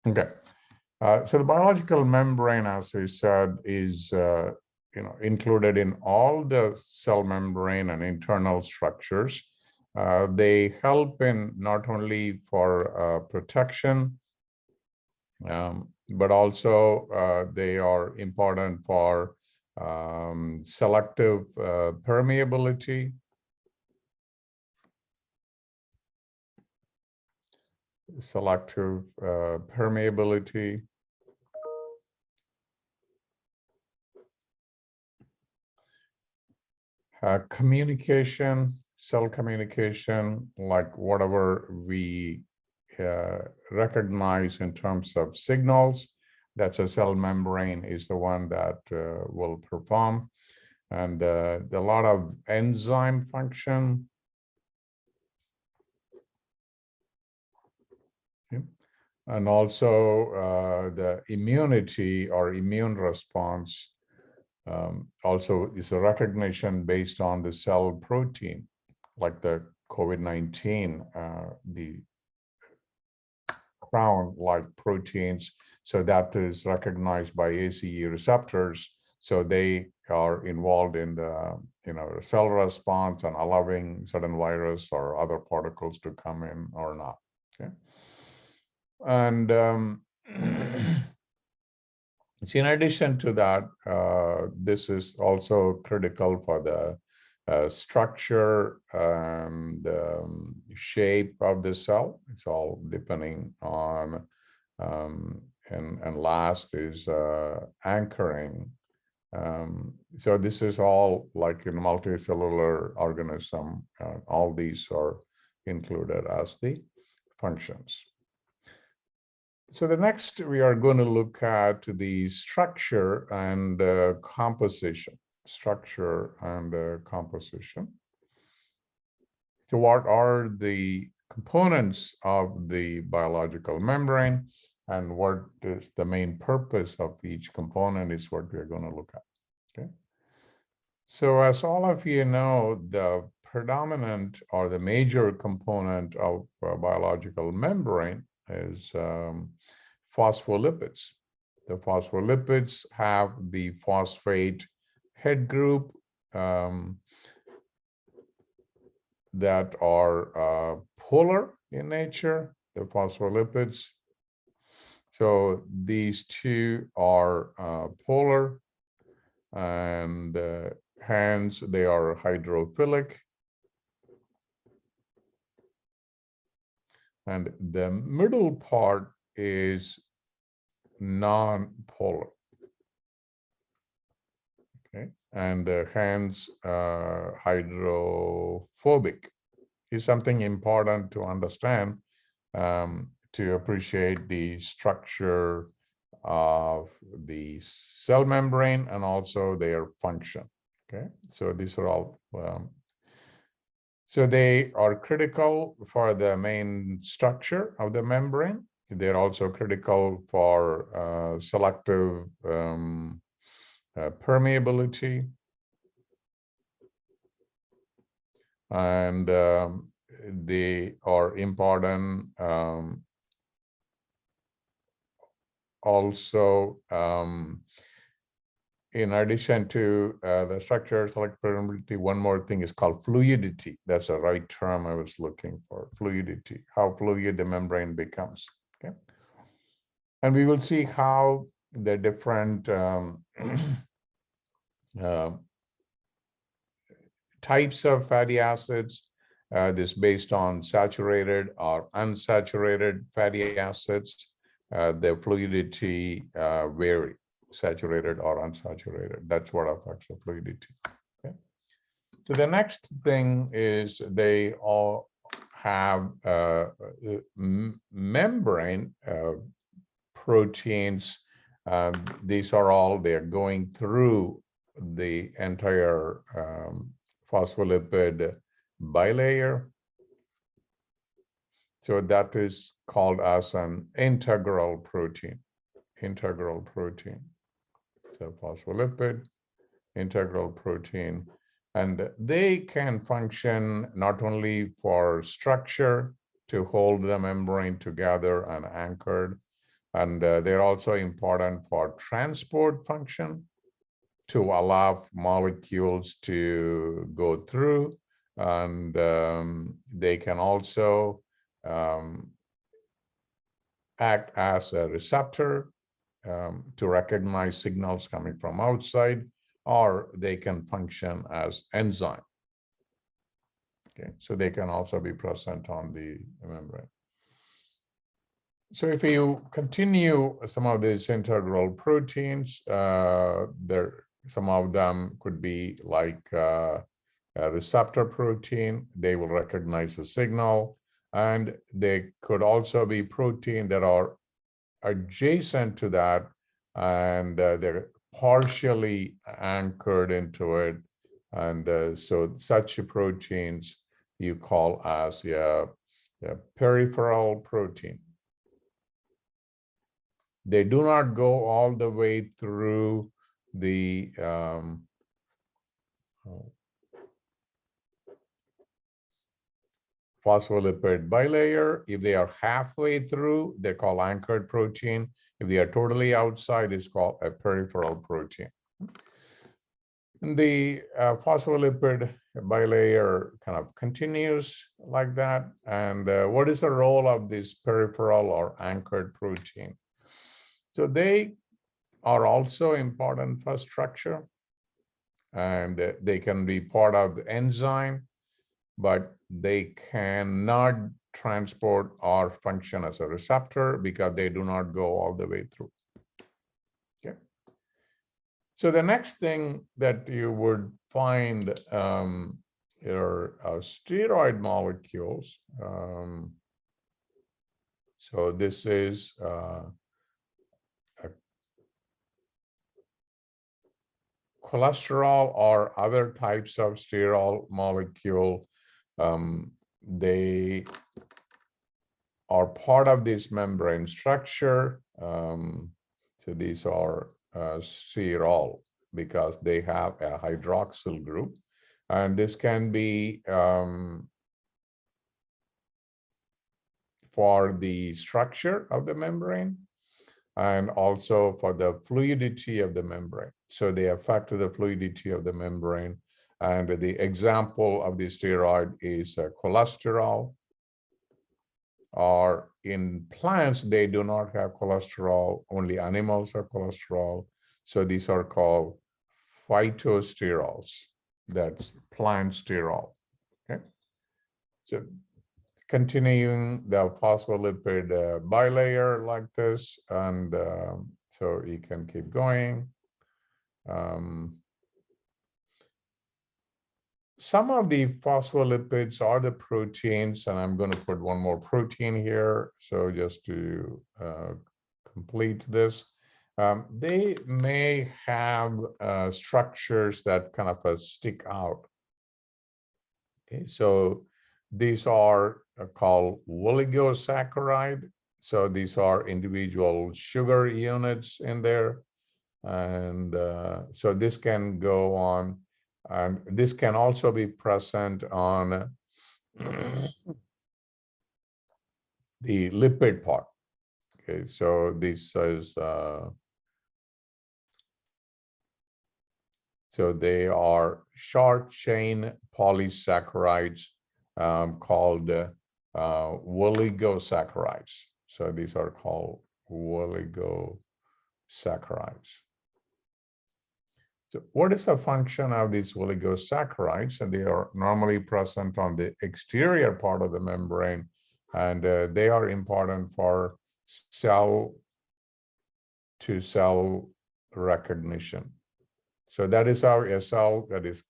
Okay. So the biological membrane, as I said, is included in all the cell membrane and internal structures. They help in not only for protection, but also they are important for selective permeability, communication, cell communication, like whatever we recognize in terms of signals, that's a cell membrane is the one that will perform. And a lot of enzyme function. Okay. And also the immunity or immune response also is a recognition based on the cell protein, like the COVID-19, the crown-like proteins. So that is recognized by ACE receptors. So they are involved in the cell response and allowing certain virus or other particles to come in or not. Okay. And in addition to that, this is also critical for the structure and shape of the cell. It's all depending on, and last is anchoring. So this is all like in multicellular organism. All these are included as the functions. So the next, we are going to look at the structure and composition. Structure and composition. So what are the components of the biological membrane, and what is the main purpose of each component is what we're going to look at. Okay. So as all of you know, the predominant or the major component of biological membrane is phospholipids. The phospholipids have the phosphate head group that are polar in nature, the phospholipids. So these two are polar, and hence they are hydrophilic. And the middle part is non-polar. Okay, and hence hydrophobic is something important to understand to appreciate the structure of the cell membrane and also their function. Okay, so these are all so they are critical for the main structure of the membrane. They're also critical for selective permeability, and they are important also in addition to the structure, select permeability. One more thing is called fluidity. That's the right term I was looking for, fluidity, how fluid the membrane becomes. Okay, and we will see how the different types of fatty acids, this based on saturated or unsaturated fatty acids, the fluidity vary, saturated or unsaturated. That's what affects the fluidity. Okay. So the next thing is they all have membrane proteins. These are all, they're going through the entire phospholipid bilayer. So that is called as an integral protein. Integral protein. So phospholipid, integral protein. And they can function not only for structure to hold the membrane together and anchored, And they're also important for transport function to allow molecules to go through. And they can also act as a receptor to recognize signals coming from outside, or they can function as enzyme. Okay, so they can also be present on the membrane. So if you continue some of these integral proteins, some of them could be like a receptor protein. They will recognize the signal, and they could also be protein that are adjacent to that, and they're partially anchored into it. And so such proteins you call as a peripheral protein. They do not go all the way through the phospholipid bilayer. If they are halfway through, they're called anchored protein. If they are totally outside, it's called a peripheral protein. And the phospholipid bilayer kind of continues like that. And what is the role of this peripheral or anchored protein? So they are also important for structure, and they can be part of the enzyme, but they cannot transport or function as a receptor because they do not go all the way through. Okay. So the next thing that you would find are steroid molecules. So this is cholesterol or other types of sterol molecule. They are part of this membrane structure. So these are sterol because they have a hydroxyl group. And this can be for the structure of the membrane and also for the fluidity of the membrane. So they affect the fluidity of the membrane. And the example of the steroid is cholesterol. Or in plants, they do not have cholesterol, only animals have cholesterol. So these are called phytosterols. That's plant sterol. Okay. So continuing the phospholipid bilayer like this, and so you can keep going. Some of the phospholipids are the proteins, and I'm going to put one more protein here. So just to complete this, they may have structures that kind of stick out. Okay, so these are called oligosaccharide. So these are individual sugar units in there. And so this can go on, and this can also be present on the lipid part. Okay, so this is, so they are short chain polysaccharides called oligosaccharides. So these are called oligosaccharides. So what is the function of these oligosaccharides? And they are normally present on the exterior part of the membrane, and they are important for cell-to-cell recognition. So that is how a cell that is,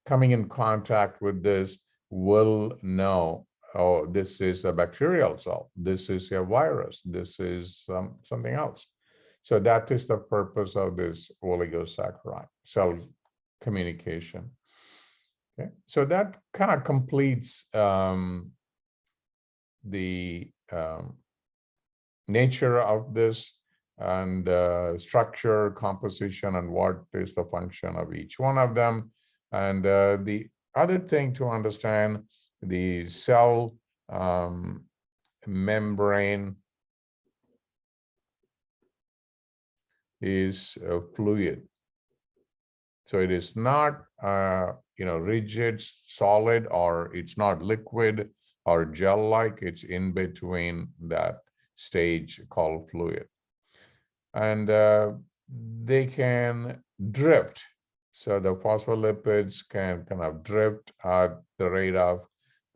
coming in contact with this will know, oh, this is a bacterial cell, this is a virus, this is something else. So that is the purpose of this oligosaccharide cell communication. Okay, so that kind of completes the nature of this, and structure, composition, and what is the function of each one of them. And the other thing to understand, the cell membrane is fluid. So it is not rigid, solid, or it's not liquid or gel-like. It's in between that stage called fluid. And they can drift. So the phospholipids can kind of drift at the rate of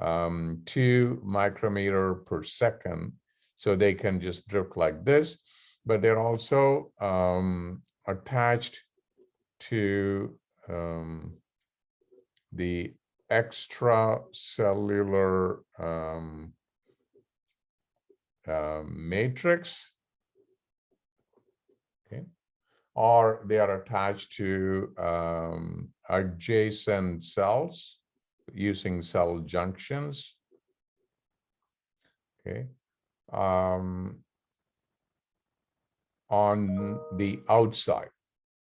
2 micrometer per second. So they can just drift like this, but they're also attached to the extracellular matrix, okay, or they are attached to adjacent cells using cell junctions, okay, on the outside.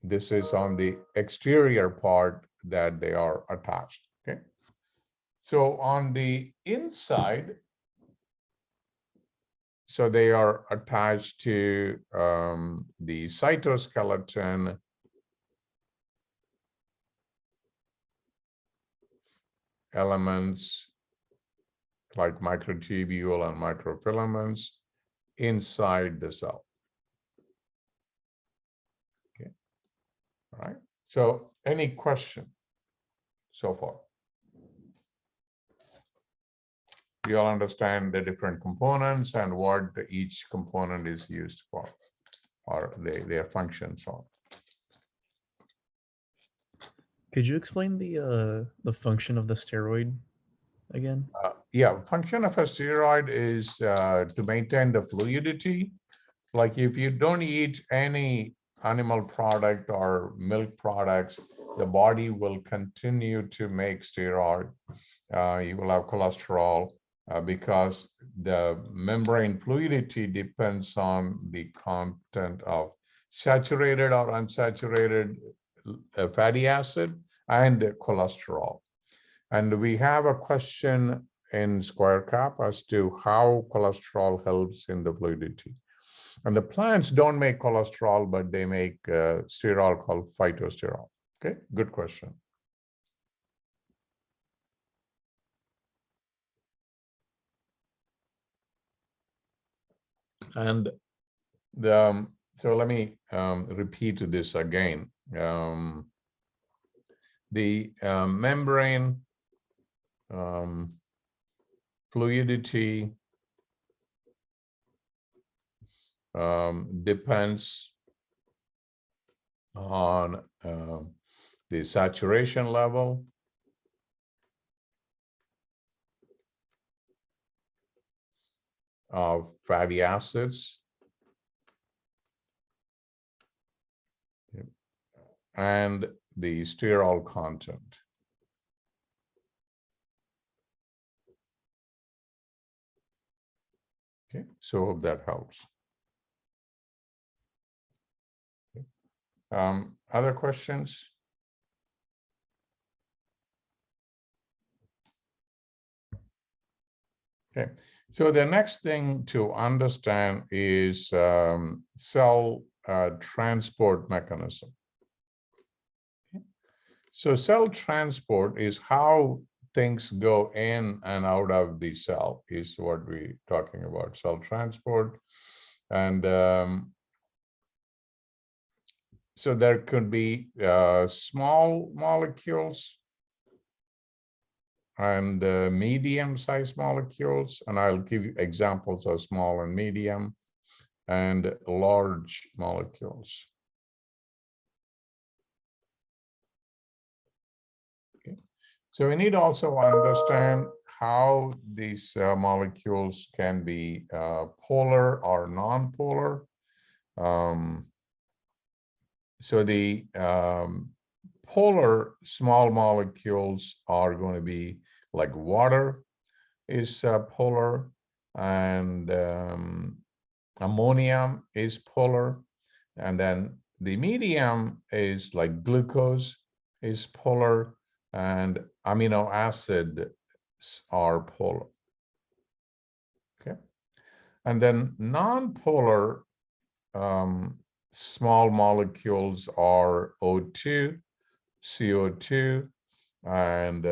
This is on the exterior part that they are attached, okay? So on the inside, so they are attached to the cytoskeleton, elements like microtubule and microfilaments inside the cell. Okay, all right. So any question so far? You all understand the different components and what each component is used for, or their functions are. Could you explain the function of the steroid again? Yeah, function of a steroid is to maintain the fluidity. Like if you don't eat any animal product or milk products, the body will continue to make steroid. You will have cholesterol because the membrane fluidity depends on the content of saturated or unsaturated fatty acid and cholesterol. And we have a question in Square Cap as to how cholesterol helps in the fluidity. And the plants don't make cholesterol, but they make sterol called phytosterol. Okay, good question. And so let me repeat this again. The membrane fluidity depends on the saturation level, of fatty acids, and the sterol content. Okay, so hope that helps. Other questions? Okay, so the next thing to understand is cell transport mechanism. Okay. So cell transport is how things go in and out of the cell is what we're talking about, cell transport. And so there could be small molecules and medium-sized molecules, and I'll give you examples of small and medium, and large molecules. Okay. So we need to also understand how these molecules can be polar or non-polar. So the polar small molecules are going to be like water is polar, and ammonium is polar, and then the medium is like glucose is polar, and amino acids are polar. Okay, and then non-polar small molecules are O2, CO2, and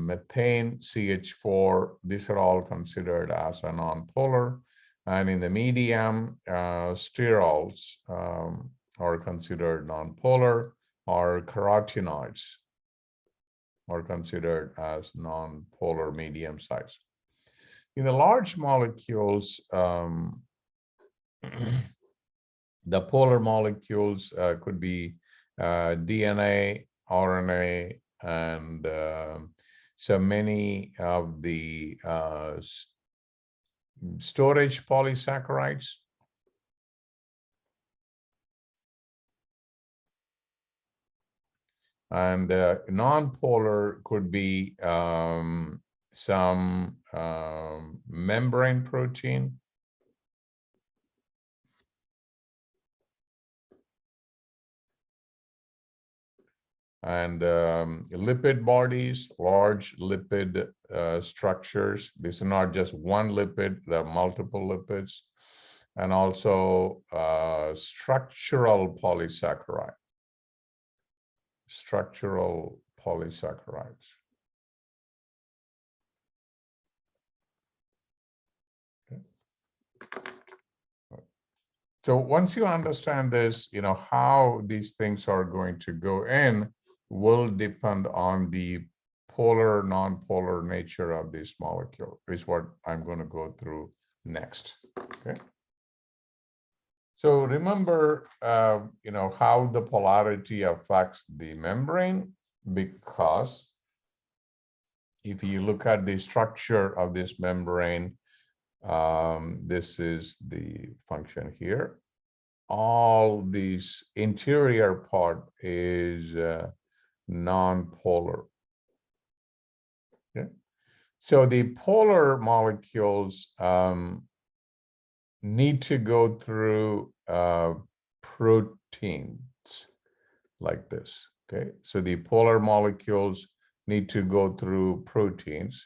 methane, CH4. These are all considered as a nonpolar. And in the medium, sterols are considered nonpolar, or carotenoids are considered as nonpolar medium size. In the large molecules, the polar molecules could be DNA, RNA, and so many of the storage polysaccharides. And non-polar could be some membrane protein. And lipid bodies, large lipid structures. These are not just one lipid, there are multiple lipids. And also structural polysaccharide. Structural polysaccharides. Okay. So once you understand this, how these things are going to go in will depend on the polar, non-polar nature of this molecule, is what I'm going to go through next. Okay. So remember, how the polarity affects the membrane, because if you look at the structure of this membrane, this is the function here. All this interior part is non-polar. Okay. So the polar molecules need to go through proteins like this. Okay, so the polar molecules need to go through proteins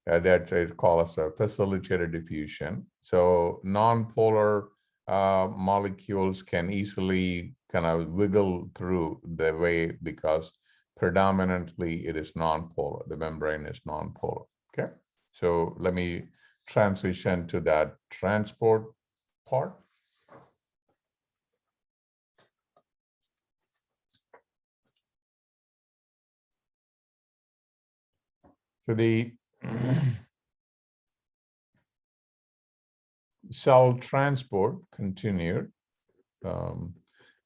that is called as a facilitated diffusion. So non-polar molecules can easily kind of wiggle through the way, because predominantly it is non-polar. The membrane is non-polar. Okay, so let me transition to that transport part. So the cell transport continued.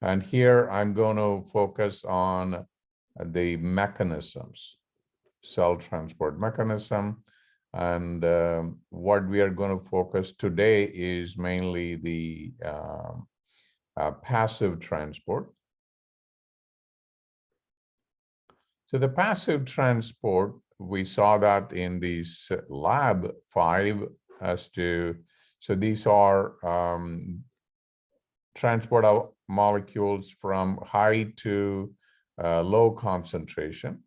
And here I'm going to focus on the mechanisms, cell transport mechanism. And what we are going to focus today is mainly the passive transport. So the passive transport, we saw that in the lab 5 as to, so these are transport of molecules from high to low concentration.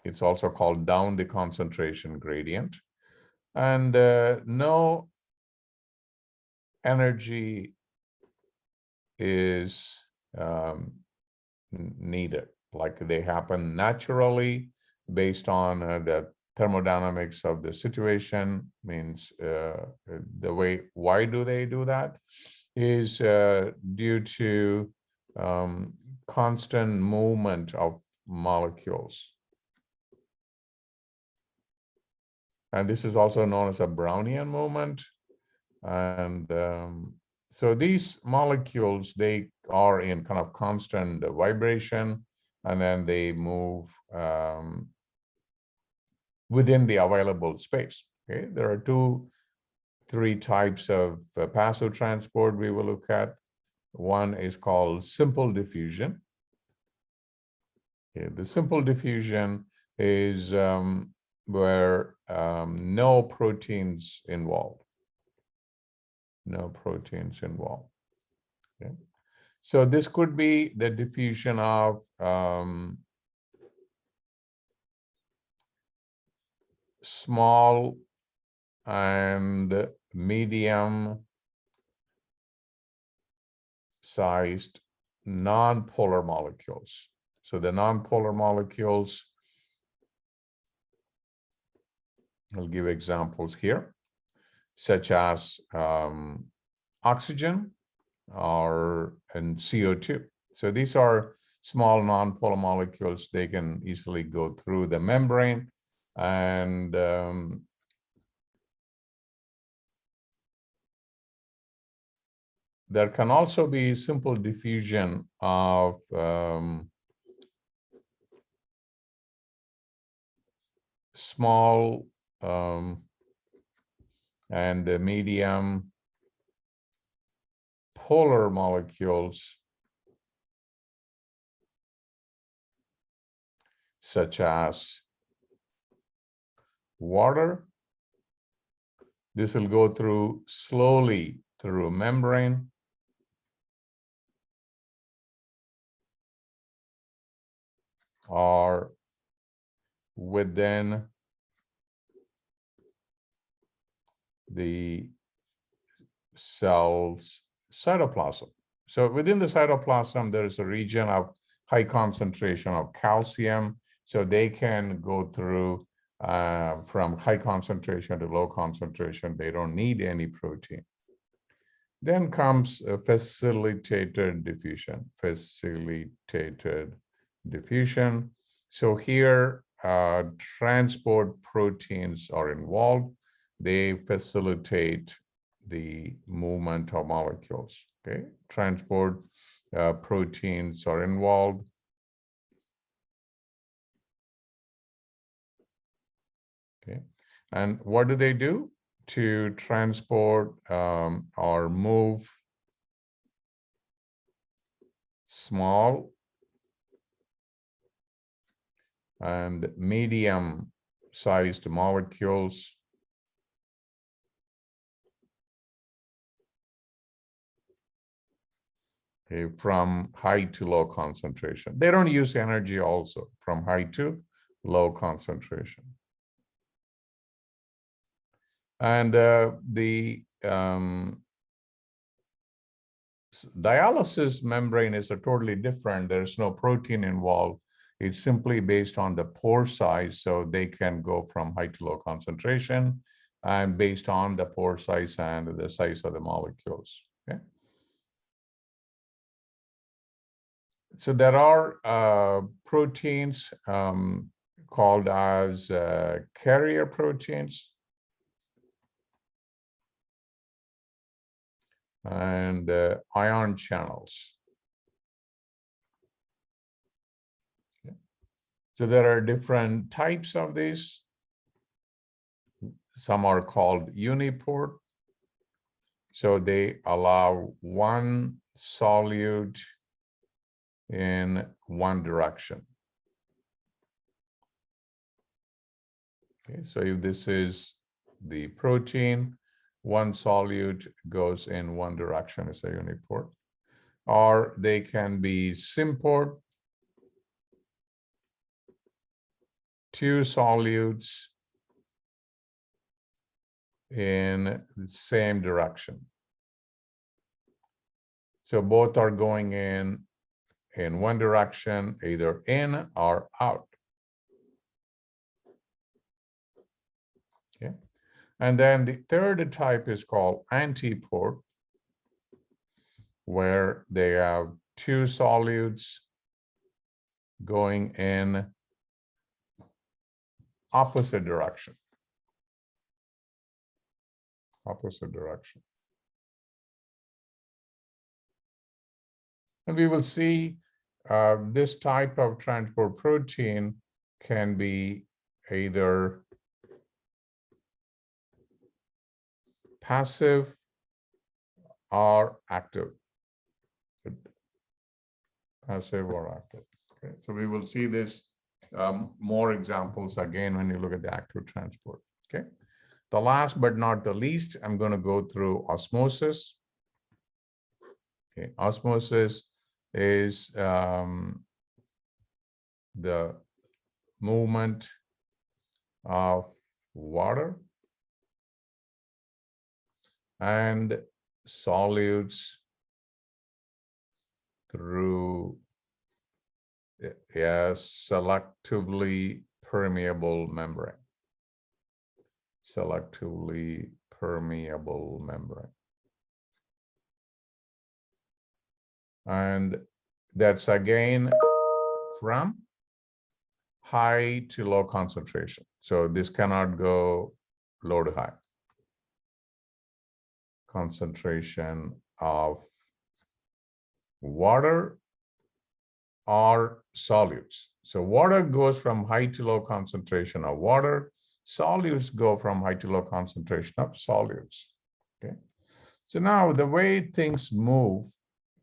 It's also called down the concentration gradient. And no energy is needed, like they happen naturally based on the thermodynamics of the situation. Means the way, why do they do that is due to constant movement of molecules. And this is also known as a Brownian movement. And so these molecules, they are in kind of constant vibration, and then they move within the available space. Okay, there are 3 types of passive transport we will look at. One is called simple diffusion. Okay, the simple diffusion is where no proteins involved. No proteins involved. Okay. So this could be the diffusion of small and medium sized non-polar molecules. So the non-polar molecules, I'll give examples here, such as oxygen and CO2. So these are small non-polar molecules. They can easily go through the membrane, and there can also be simple diffusion of small and medium polar molecules, such as water. This will go through slowly through a membrane, or within the cell's cytoplasm. So within the cytoplasm, there is a region of high concentration of calcium. So they can go through from high concentration to low concentration. They don't need any protein. Then comes facilitated diffusion. Facilitated diffusion. So here, transport proteins are involved. They facilitate the movement of molecules. Okay, transport proteins are involved. Okay, and what do they do to transport or move small and medium sized molecules from high to low concentration? They don't use energy also from high to low concentration. And the dialysis membrane is a totally different. There's no protein involved. It's simply based on the pore size, so they can go from high to low concentration, and based on the pore size and the size of the molecules. Okay. So there are proteins called as carrier proteins, and ion channels. Okay. So there are different types of these. Some are called uniport. So they allow one solute in one direction. Okay, so if this is the protein, one solute goes in one direction, is a uniport. Or they can be symport, two solutes in the same direction. So both are going in one direction, either in or out. Okay. And then the third type is called antiport, where they have two solutes going in opposite direction. Opposite direction. And we will see this type of transport protein can be either passive or active. Passive or active. Okay, so we will see this more examples again when you look at the active transport. Okay, the last but not the least, I'm going to go through osmosis. Okay, osmosis is the movement of water and solutes through a selectively permeable membrane. Selectively permeable membrane. And that's again from high to low concentration. So this cannot go low to high. Concentration of water or solutes. So water goes from high to low concentration of water. Solutes go from high to low concentration of solutes. Okay. So now the way things move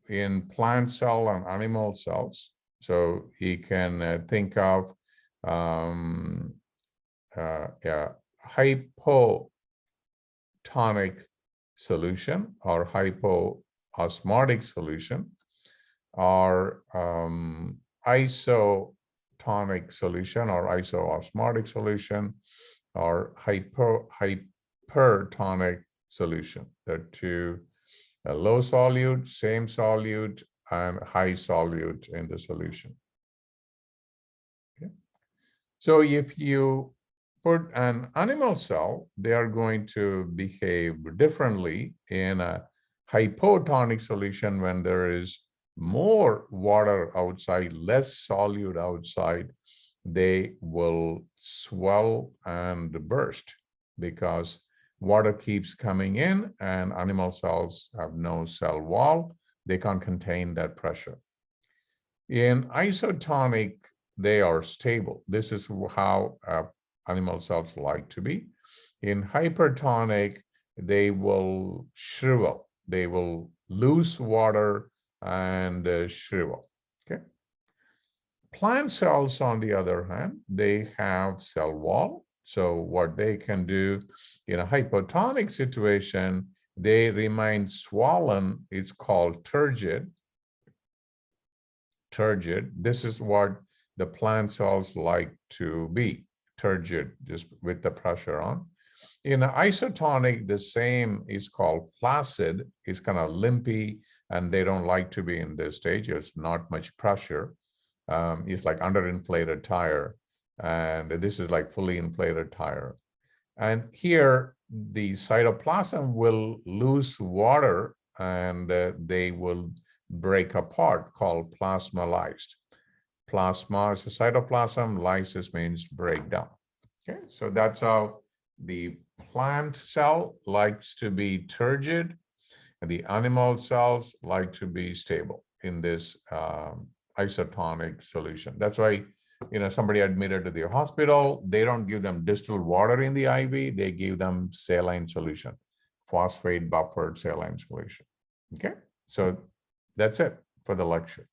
in plant cell and animal cells, so you can think of hypotonic solution or hypoosmotic solution, or isotonic solution or isoosmotic solution, or hypertonic solution. There are two: a low solute, same solute, and high solute in the solution. Okay. So if you put an animal cell, they are going to behave differently in a hypotonic solution when there is more water outside, less solute outside. They will swell and burst because water keeps coming in and animal cells have no cell wall. They can't contain that pressure. In isotonic, they are stable. This is how animal cells like to be. In hypertonic, they will shrivel. They will lose water and shrivel. Okay. Plant cells, on the other hand, they have cell wall. So what they can do in a hypotonic situation, they remain swollen. It's called turgid. Turgid. This is what the plant cells like to be, turgid, just with the pressure on. In isotonic, the same is called flaccid. It's kind of limpy, and they don't like to be in this stage. It's not much pressure. It's like underinflated tire, and this is like fully inflated tire. And here, the cytoplasm will lose water, and they will break apart, called plasmalized. Plasma is a cytoplasm, lysis means breakdown. Okay, so that's how the plant cell likes to be turgid, and the animal cells like to be stable in this isotonic solution. That's why, somebody admitted to the hospital, they don't give them distilled water in the IV, they give them saline solution, phosphate buffered saline solution. Okay, so that's it for the lecture.